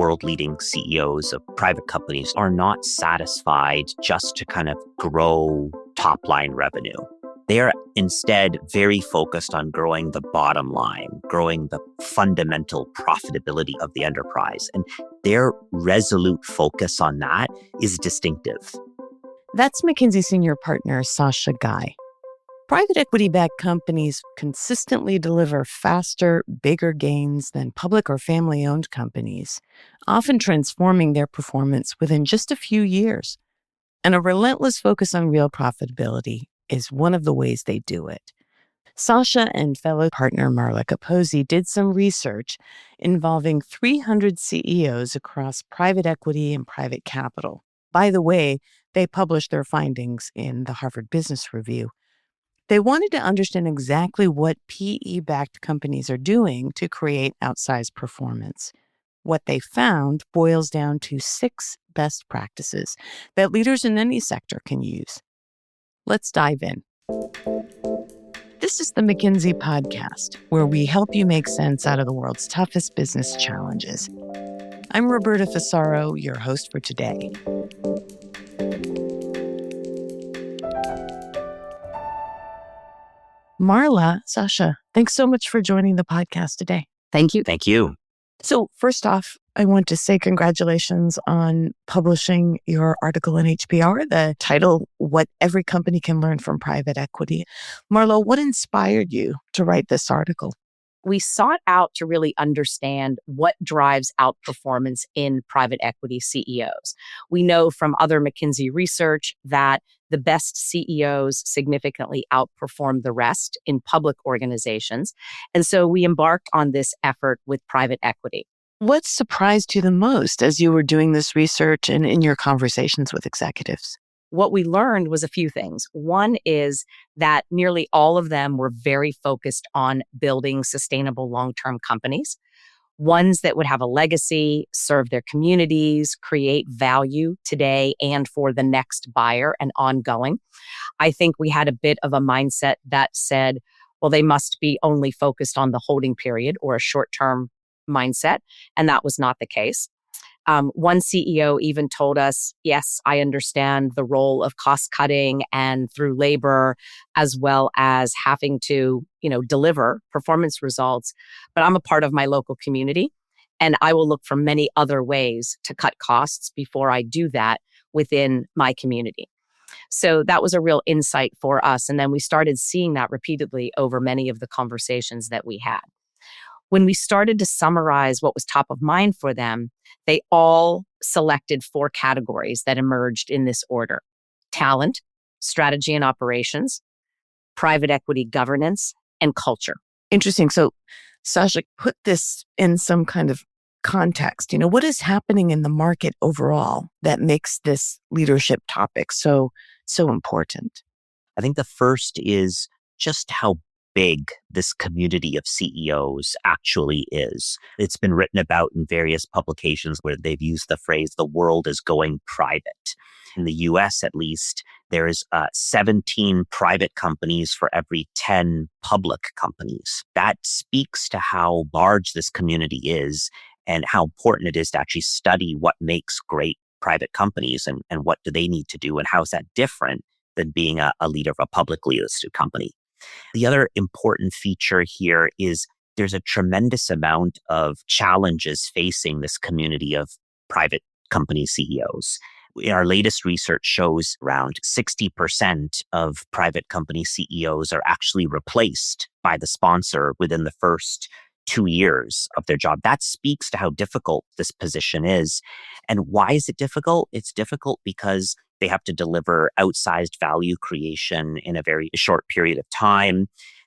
world-leading CEOs of private companies are not satisfied just to kind of grow top-line revenue. They are instead very focused on growing the bottom line, growing the fundamental profitability of the enterprise. And their resolute focus on that is distinctive. That's McKinsey senior partner Sasha Guy. Private equity-backed companies consistently deliver faster, bigger gains than public or family-owned companies, often transforming their performance within just a few years. And a relentless focus on real profitability is one of the ways they do it. Sasha and fellow partner Marla Capozzi did some research involving 300 CEOs across private equity and private capital. By the way, they published their findings in the Harvard Business Review. They wanted to understand exactly what PE-backed companies are doing to create outsized performance. What they found boils down to 6 best practices that leaders in any sector can use. Let's dive in. This is the McKinsey podcast, where we help you make sense out of the world's toughest business challenges. I'm Roberta Fasaro, your host for today. Marla, Sasha, thanks so much for joining the podcast today. Thank you. Thank you. So first off, I want to say congratulations on publishing your article in HBR, the title, What Every Company Can Learn from Private Equity. Marla, what inspired you to write this article? We sought out to really understand what drives outperformance in private equity CEOs. We know from other McKinsey research that the best CEOs significantly outperform the rest in public organizations. And so we embarked on this effort with private equity. What surprised you the most as you were doing this research and in your conversations with executives? What we learned was a few things. One is that nearly all of them were very focused on building sustainable long-term companies, ones that would have a legacy, serve their communities, create value today and for the next buyer and ongoing. I think we had a bit of a mindset that said, well, they must be only focused on the holding period or a short-term mindset, and that was not the case. One CEO even told us, yes, I understand the role of cost cutting and through labor, as well as having to, deliver performance results, but I'm a part of my local community, and I will look for many other ways to cut costs before I do that within my community. So that was a real insight for us. And then we started seeing that repeatedly over many of the conversations that we had. When we started to summarize what was top of mind for them, they all selected 4 categories that emerged in this order: talent, strategy and operations, private equity governance, and culture. Interesting. So, Sasha, put this in some kind of context. What is happening in the market overall that makes this leadership topic so important? I think the first is just how big this community of CEOs actually is. It's been written about in various publications where they've used the phrase, the world is going private. In the US, at least, there is 17 private companies for every 10 public companies. That speaks to how large this community is and how important it is to actually study what makes great private companies and what do they need to do and how is that different than being a leader of a publicly listed company. The other important feature here is there's a tremendous amount of challenges facing this community of private company CEOs. Our latest research shows around 60% of private company CEOs are actually replaced by the sponsor within the first 2 years of their job. That speaks to how difficult this position is. And why is it difficult? It's difficult because they have to deliver outsized value creation in a very short period of time.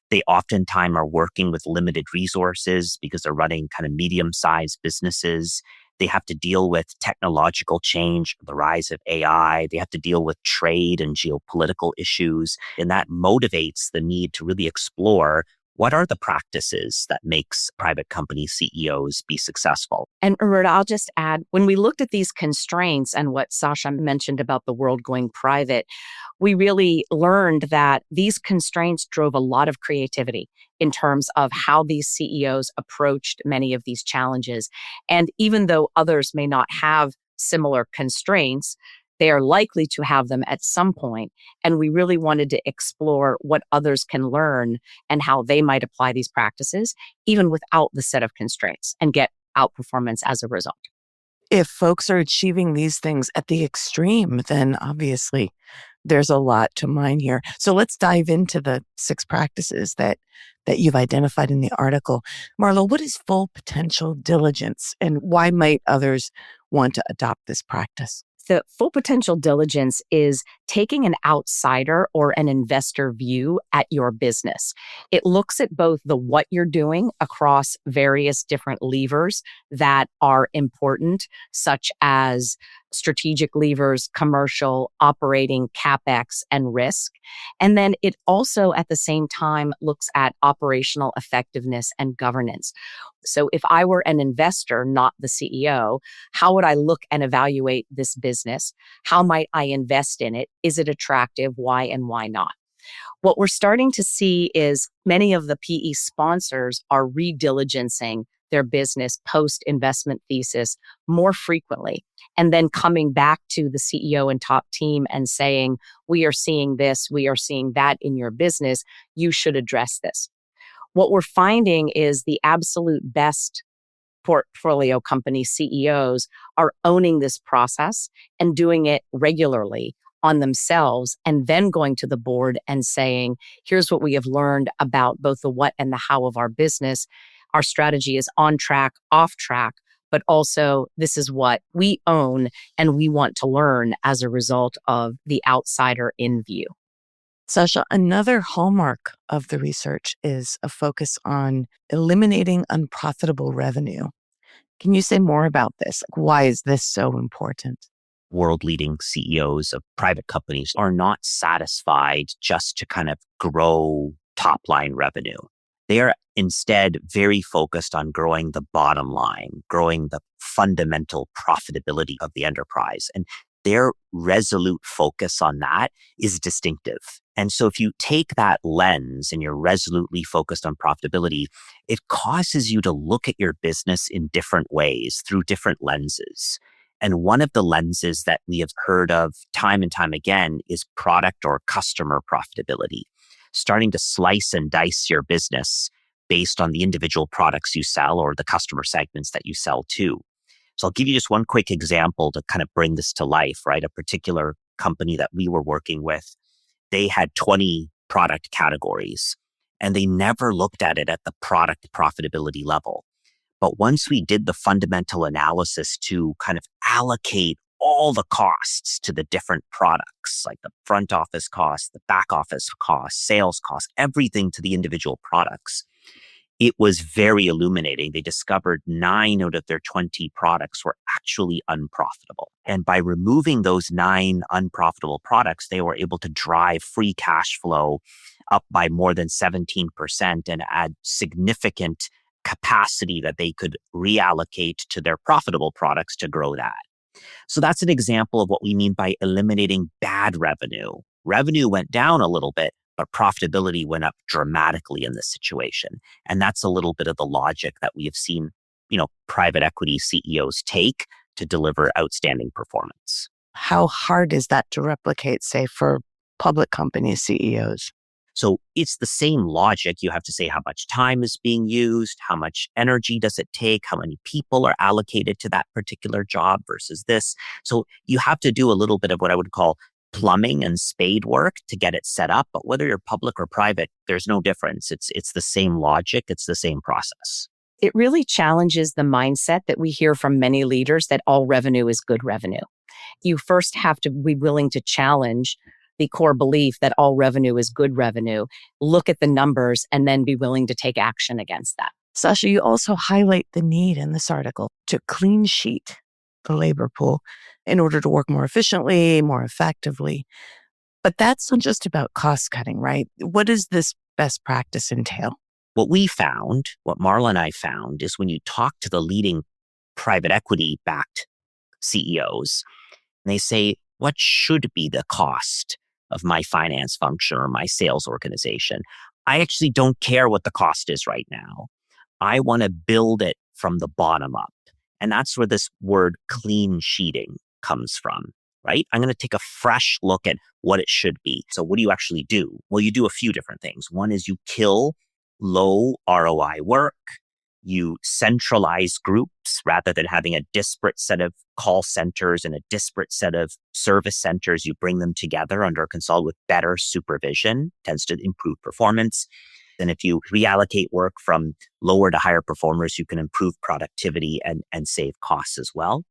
They oftentimes are working with limited resources because they're running kind of medium-sized businesses. They have to deal with technological change, the rise of AI. They have to deal with trade and geopolitical issues. And that motivates the need to really explore What are the practices that makes private company CEOs be successful? And Roberta, I'll just add, when we looked at these constraints and what Sasha mentioned about the world going private, we really learned that these constraints drove a lot of creativity in terms of how these CEOs approached many of these challenges. And even though others may not have similar constraints, they are likely to have them at some point. And we really wanted to explore what others can learn and how they might apply these practices, even without the set of constraints, and get outperformance as a result. If folks are achieving these things at the extreme, then obviously there's a lot to mine here. So let's dive into the 6 practices that you've identified in the article. Marlo, what is full potential diligence and why might others want to adopt this practice? The full potential diligence is taking an outsider or an investor view at your business. It looks at both the what you're doing across various different levers that are important, such as strategic levers, commercial, operating, CapEx, and risk. And then it also at the same time looks at operational effectiveness and governance. So if I were an investor, not the CEO, how would I look and evaluate this business? How might I invest in it? Is it attractive? Why and why not? What we're starting to see is many of the PE sponsors are rediligencing their business post-investment thesis more frequently, and then coming back to the CEO and top team and saying, we are seeing this, we are seeing that in your business, you should address this. What we're finding is the absolute best portfolio company CEOs are owning this process and doing it regularly on themselves, and then going to the board and saying, here's what we have learned about both the what and the how of our business. Our strategy is on track, off track, but also this is what we own and we want to learn as a result of the outsider in view. Sasha, another hallmark of the research is a focus on eliminating unprofitable revenue. Can you say more about this? Why is this so important? World leading CEOs of private companies are not satisfied just to kind of grow top line revenue. They are instead very focused on growing the bottom line, growing the fundamental profitability of the enterprise. And their resolute focus on that is distinctive. And so if you take that lens and you're resolutely focused on profitability, it causes you to look at your business in different ways through different lenses. And one of the lenses that we have heard of time and time again is product or customer profitability, starting to slice and dice your business based on the individual products you sell or the customer segments that you sell to. So I'll give you just one quick example to kind of bring this to life, right? A particular company that we were working with, they had 20 product categories and they never looked at it at the product profitability level. But once we did the fundamental analysis to kind of allocate all the costs to the different products, like the front office costs, the back office costs, sales costs, everything to the individual products, it was very illuminating. They discovered 9 out of their 20 products were actually unprofitable. And by removing those 9 unprofitable products, they were able to drive free cash flow up by more than 17% and add significant capacity that they could reallocate to their profitable products to grow that. So that's an example of what we mean by eliminating bad revenue. Revenue went down a little bit, but profitability went up dramatically in this situation. And that's a little bit of the logic that we have seen, private equity CEOs take to deliver outstanding performance. How hard is that to replicate, say, for public company CEOs? So it's the same logic. You have to say how much time is being used, how much energy does it take, how many people are allocated to that particular job versus this. So you have to do a little bit of what I would call plumbing and spade work to get it set up. But whether you're public or private, there's no difference. It's the same logic. It's the same process. It really challenges the mindset that we hear from many leaders that all revenue is good revenue. You first have to be willing to challenge the core belief that all revenue is good revenue, look at the numbers, and then be willing to take action against that. Sasha, you also highlight the need in this article to clean sheet the labor pool in order to work more efficiently, more effectively. But that's not just about cost cutting, right? What does this best practice entail? What we found, what Marla and I found, is when you talk to the leading private equity backed CEOs, and they say, what should be the cost of my finance function or my sales organization? I actually don't care what the cost is right now. I want to build it from the bottom up. And that's where this word clean sheeting comes from, right? I'm going to take a fresh look at what it should be. So what do you actually do? Well, you do a few different things. One is you kill low ROI work. You centralize groups rather than having a disparate set of call centers and a disparate set of service centers. You bring them together under a consult with better supervision, tends to improve performance. And if you reallocate work from lower to higher performers, you can improve productivity and save costs as well.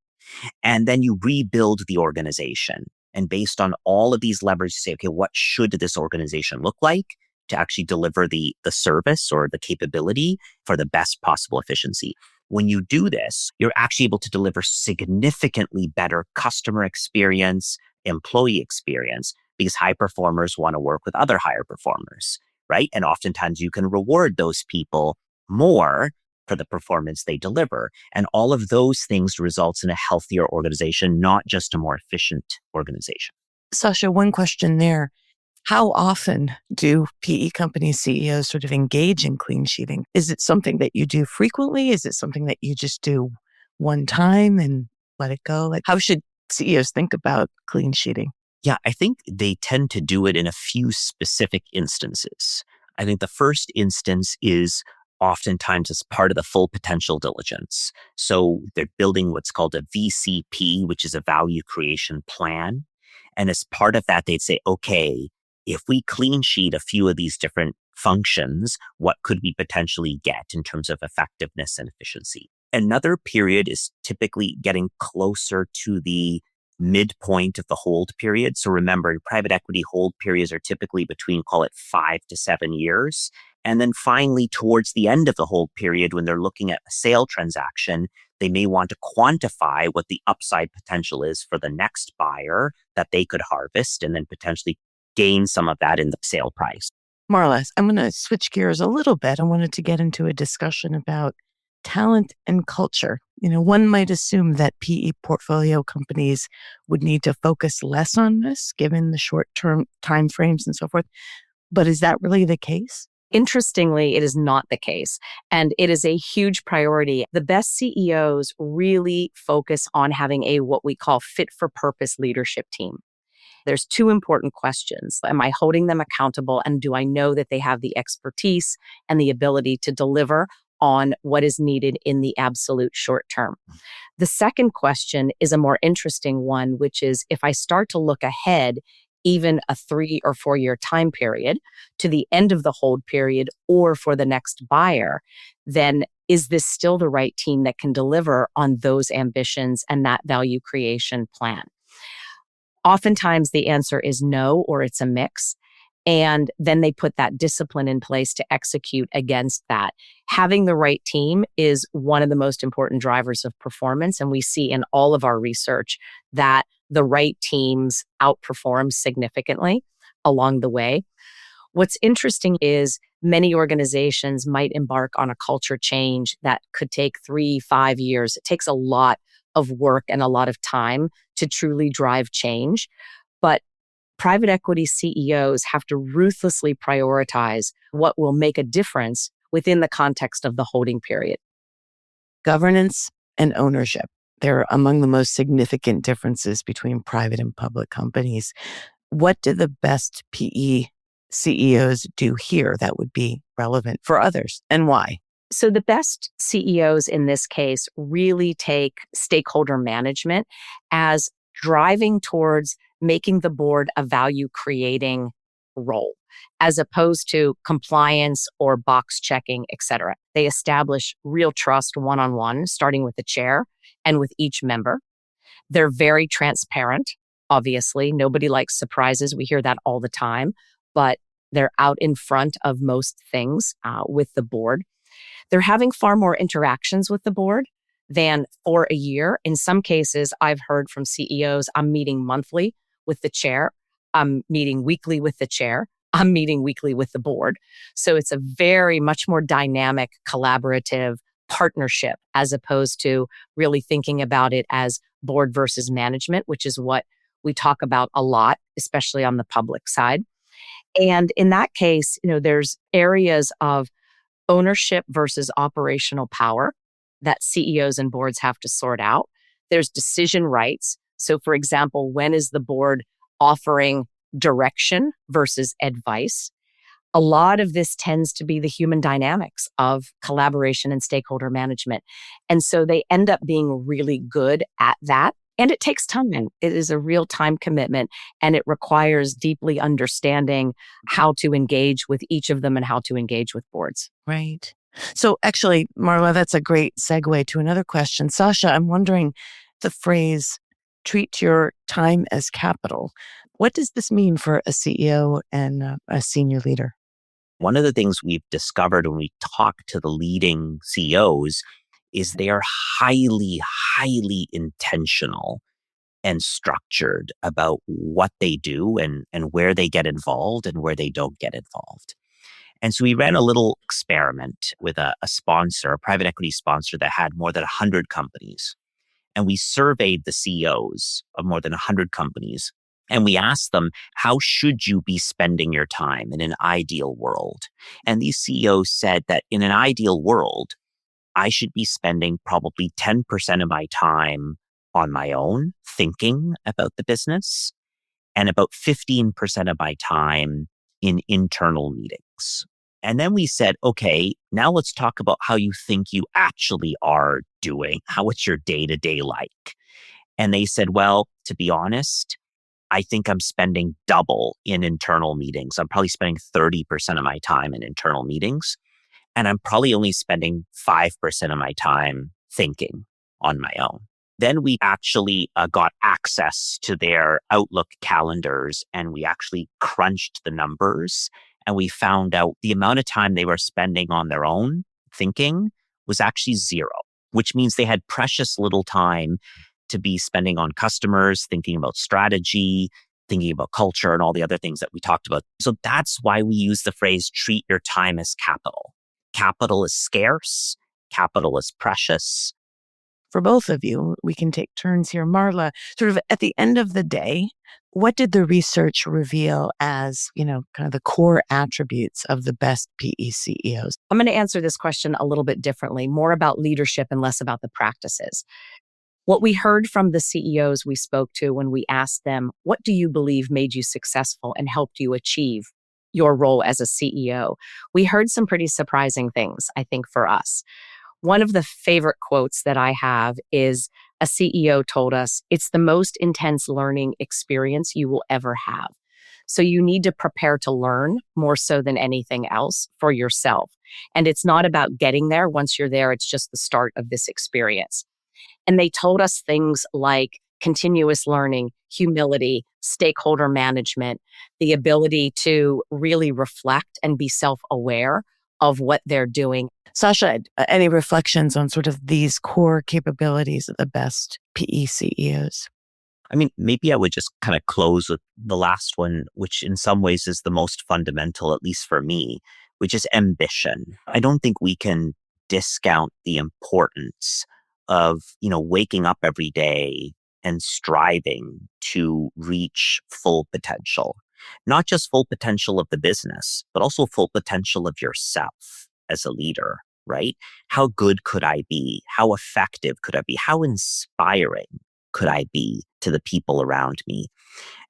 And then you rebuild the organization. And based on all of these levers, you say, okay, what should this organization look like to actually deliver the service or the capability for the best possible efficiency? When you do this, you're actually able to deliver significantly better customer experience, employee experience, because high performers want to work with other higher performers, right? And oftentimes you can reward those people more for the performance they deliver. And all of those things results in a healthier organization, not just a more efficient organization. Sasha, one question there. How often do PE company CEOs sort of engage in clean sheeting? Is it something that you do frequently? Is it something that you just do one time and let it go? Like, how should CEOs think about clean sheeting? Yeah, I think they tend to do it in a few specific instances. I think the first instance is oftentimes as part of the full potential diligence. So they're building what's called a VCP, which is a value creation plan. And as part of that, they'd say, okay, if we clean sheet a few of these different functions, what could we potentially get in terms of effectiveness and efficiency? Another period is typically getting closer to the midpoint of the hold period. So remember, in private equity, hold periods are typically between, call it 5 to 7 years. And then finally, towards the end of the hold period, when they're looking at a sale transaction, they may want to quantify what the upside potential is for the next buyer that they could harvest and then potentially gain some of that in the sale price. Marla, I'm going to switch gears a little bit. I wanted to get into a discussion about talent and culture. One might assume that PE portfolio companies would need to focus less on this given the short-term timeframes and so forth. But is that really the case? Interestingly, it is not the case, and it is a huge priority. The best CEOs really focus on having a what we call fit-for-purpose leadership team. There's two important questions. Am I holding them accountable, and do I know that they have the expertise and the ability to deliver on what is needed in the absolute short term? The second question is a more interesting one, which is if I start to look ahead, even a 3 or 4 year time period to the end of the hold period or for the next buyer, then is this still the right team that can deliver on those ambitions and that value creation plan? Oftentimes the answer is no, or it's a mix. And then they put that discipline in place to execute against that. Having the right team is one of the most important drivers of performance. And we see in all of our research that the right teams outperform significantly along the way. What's interesting is many organizations might embark on a culture change that could take 3-5 years. It takes a lot of work and a lot of time to truly drive change. But private equity CEOs have to ruthlessly prioritize what will make a difference within the context of the holding period. Governance and ownership. They're among the most significant differences between private and public companies. What do the best PE CEOs do here that would be relevant for others, and why? So the best CEOs in this case really take stakeholder management as driving towards making the board a value creating role, as opposed to compliance or box checking, et cetera. They establish real trust one-on-one, starting with the chair and with each member. They're very transparent. Obviously, nobody likes surprises. We hear that all the time, but they're out in front of most things with the board. They're having far more interactions with the board than for a year. In some cases, I've heard from CEOs, I'm meeting monthly with the chair. I'm meeting weekly with the chair. I'm meeting weekly with the board. So it's a very much more dynamic, collaborative partnership as opposed to really thinking about it as board versus management, which is what we talk about a lot, especially on the public side. And in that case, there's areas of ownership versus operational power that CEOs and boards have to sort out. There's decision rights. So, for example, when is the board offering direction versus advice? A lot of this tends to be the human dynamics of collaboration and stakeholder management. And so they end up being really good at that. And it takes time. It is a real time commitment, and it requires deeply understanding how to engage with each of them and how to engage with boards. Right. So actually, Marla, that's a great segue to another question. Sasha, I'm wondering the phrase, treat your time as capital. What does this mean for a CEO and a senior leader? One of the things we've discovered when we talk to the leading CEOs is they are highly, highly intentional and structured about what they do and where they get involved and where they don't get involved. And so we ran a little experiment with a sponsor, a private equity sponsor that had more than 100 companies. And we surveyed the CEOs of more than 100 companies. And we asked them, how should you be spending your time in an ideal world? And these CEOs said that in an ideal world, I should be spending probably 10% of my time on my own, thinking about the business, and about 15% of my time in internal meetings. And then we said, okay, now let's talk about how you think you actually are doing. How it's your day-to-day like? And they said, well, to be honest, I think I'm spending double in internal meetings. I'm probably spending 30% of my time in internal meetings. And I'm probably only spending 5% of my time thinking on my own. Then we actually got access to their Outlook calendars, and we actually crunched the numbers, and we found out the amount of time they were spending on their own thinking was actually zero, which means they had precious little time to be spending on customers, thinking about strategy, thinking about culture, and all the other things that we talked about. So that's why we use the phrase, treat your time as capital. Capital is scarce. Capital is precious. For both of you, we can take turns here. Marla, sort of at the end of the day, what did the research reveal as, kind of the core attributes of the best PE CEOs? I'm going to answer this question a little bit differently, more about leadership and less about the practices. What we heard from the CEOs we spoke to when we asked them, what do you believe made you successful and helped you achieve your role as a CEO? We heard some pretty surprising things, I think, for us. One of the favorite quotes that I have is a CEO told us, it's the most intense learning experience you will ever have. So you need to prepare to learn more so than anything else for yourself. And it's not about getting there. Once you're there, it's just the start of this experience. And they told us things like continuous learning, humility, stakeholder management, the ability to really reflect and be self-aware of what they're doing. Sasha, any reflections on sort of these core capabilities of the best PE CEOs? I mean, maybe I would just kind of close with the last one, which in some ways is the most fundamental, at least for me, which is ambition. I don't think we can discount the importance of, waking up every day and striving to reach full potential. Not just full potential of the business, but also full potential of yourself as a leader, right? How good could I be? How effective could I be? How inspiring could I be to the people around me?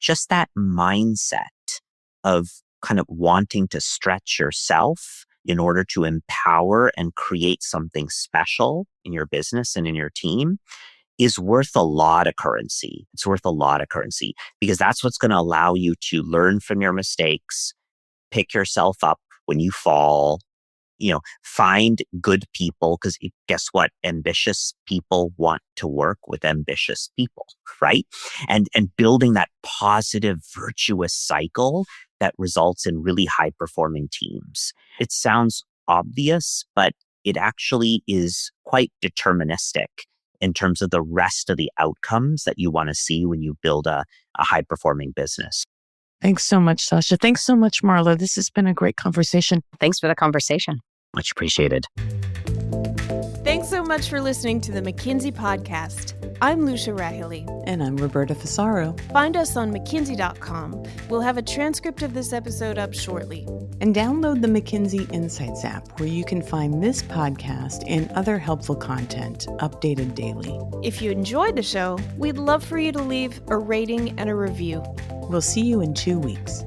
Just that mindset of kind of wanting to stretch yourself in order to empower and create something special in your business and in your team is worth a lot of currency. It's worth a lot of currency because that's what's going to allow you to learn from your mistakes, pick yourself up when you fall, find good people, because guess what? Ambitious people want to work with ambitious people, right? And building that positive, virtuous cycle that results in really high-performing teams. It sounds obvious, but it actually is quite deterministic in terms of the rest of the outcomes that you want to see when you build a high-performing business. Thanks so much, Sasha. Thanks so much, Marla. This has been a great conversation. Thanks for the conversation. Much appreciated. Thanks so much for listening to the McKinsey podcast. I'm Lucia Rahili. And I'm Roberta Fasaro. Find us on McKinsey.com. We'll have a transcript of this episode up shortly. And download the McKinsey Insights app, where you can find this podcast and other helpful content updated daily. If you enjoyed the show, we'd love for you to leave a rating and a review. We'll see you in 2 weeks.